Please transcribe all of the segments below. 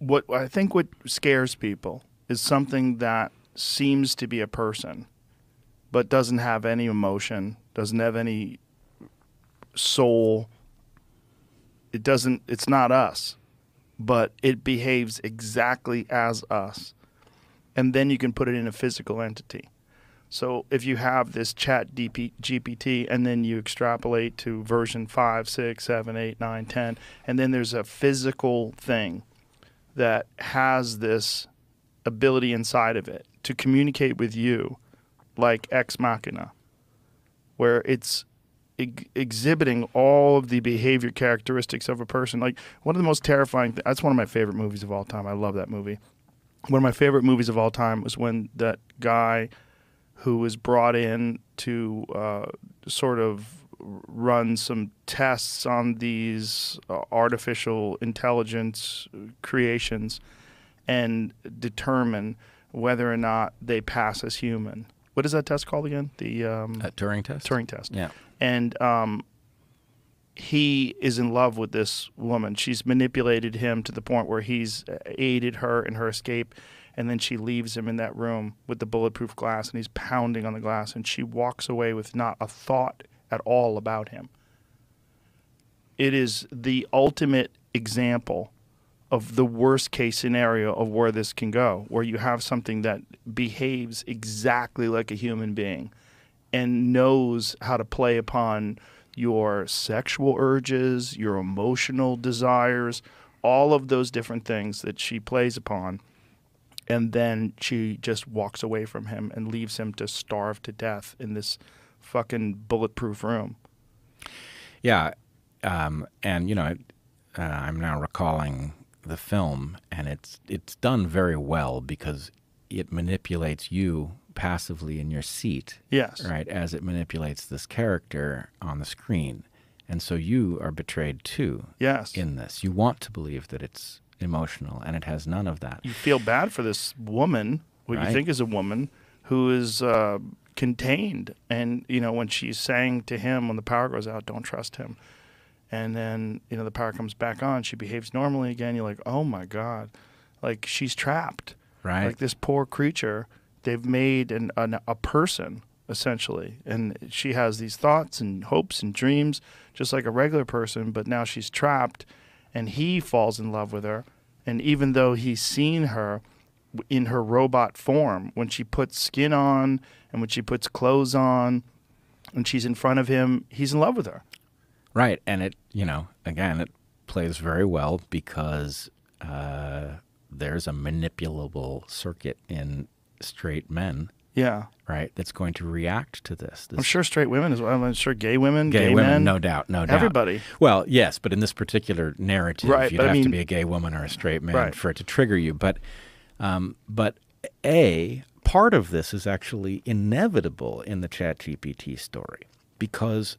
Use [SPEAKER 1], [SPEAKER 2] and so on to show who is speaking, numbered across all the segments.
[SPEAKER 1] what I think what scares people is something that seems to be a person, but doesn't have any emotion, doesn't have any soul. It's not us, but it behaves exactly as us. And then you can put it in a physical entity. So if you have this GPT and then you extrapolate to version 5, 6, 7, 8, 9, 10, and then there's a physical thing that has this ability inside of it to communicate with you like Ex Machina, where it's exhibiting all of the behavior characteristics of a person. Like one of the most terrifying that's one of my favorite movies of all time. I love that movie. One of my favorite movies of all time was when that guy who was brought in to sort of run some tests on these artificial intelligence creations and determine whether or not they pass as human. What is that test called again? The
[SPEAKER 2] Turing test?
[SPEAKER 1] Turing test.
[SPEAKER 2] Yeah.
[SPEAKER 1] And he is in love with this woman. She's manipulated him to the point where he's aided her in her escape, and then she leaves him in that room with the bulletproof glass, and he's pounding on the glass, and she walks away with not a thought at all about him. It is the ultimate example of the worst case scenario of where this can go, where you have something that behaves exactly like a human being and knows how to play upon your sexual urges, your emotional desires, all of those different things that she plays upon. And then she just walks away from him and leaves him to starve to death in this fucking bulletproof room.
[SPEAKER 2] Yeah. And, you know, I'm now recalling the film, and it's done very well because it manipulates you passively in your seat.
[SPEAKER 1] Yes.
[SPEAKER 2] Right, as it manipulates this character on the screen. And so you are betrayed too.
[SPEAKER 1] Yes.
[SPEAKER 2] In this. You want to believe that it's emotional, and it has none of that.
[SPEAKER 1] You feel bad for this woman, what
[SPEAKER 2] Right.
[SPEAKER 1] you think is a woman, who is contained. And, you know, when she's saying to him when the power goes out, don't trust him. And then, you know, the power comes back on. She behaves normally again. You're like, oh, my God. Like, she's trapped.
[SPEAKER 2] Right.
[SPEAKER 1] Like, this poor creature, they've made a person, essentially. And she has these thoughts and hopes and dreams, just like a regular person. But now she's trapped, and he falls in love with her. And even though he's seen her in her robot form, when she puts skin on and when she puts clothes on and she's in front of him, he's in love with her.
[SPEAKER 2] Right. And it, you know, again, it plays very well because there's a manipulable circuit in straight men.
[SPEAKER 1] Yeah.
[SPEAKER 2] Right. That's going to react to this.
[SPEAKER 1] I'm sure straight women as well. I'm sure gay women,
[SPEAKER 2] gay
[SPEAKER 1] men.
[SPEAKER 2] women, no doubt.
[SPEAKER 1] Everybody.
[SPEAKER 2] Well, yes, but in this particular narrative,
[SPEAKER 1] right,
[SPEAKER 2] you'd have to be a gay woman or a straight man
[SPEAKER 1] right.
[SPEAKER 2] for it to trigger you. But part of this is actually inevitable in the ChatGPT story because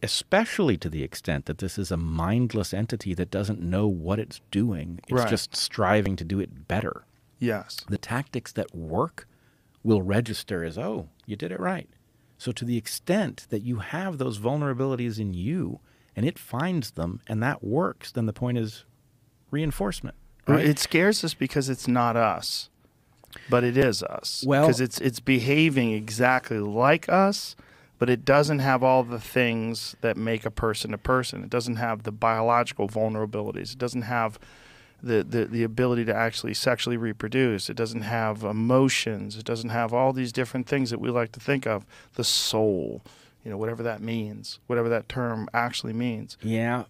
[SPEAKER 2] especially to the extent that this is a mindless entity that doesn't know what it's doing. It's
[SPEAKER 1] right.
[SPEAKER 2] just striving to do it better.
[SPEAKER 1] Yes.
[SPEAKER 2] The tactics that work will register as, oh, you did it right. So to the extent that you have those vulnerabilities in you and it finds them and that works, then the point is reinforcement. Right?
[SPEAKER 1] It scares us because it's not us, but it is us.
[SPEAKER 2] Well,
[SPEAKER 1] because it's behaving exactly like us, but it doesn't have all the things that make a person a person. It doesn't have the biological vulnerabilities. It doesn't have the ability to actually sexually reproduce. It doesn't have emotions. It doesn't have all these different things that we like to think of. The soul, you know, whatever that means, whatever that term actually means.
[SPEAKER 2] Yeah,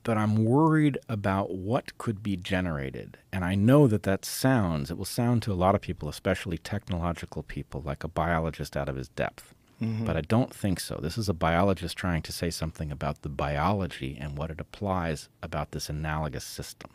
[SPEAKER 2] but I'm worried about what could be generated. And I know that it will sound to a lot of people, especially technological people, like a biologist out of his depth. Mm-hmm. But I don't think so. This is a biologist trying to say something about the biology and what it applies about this analogous system.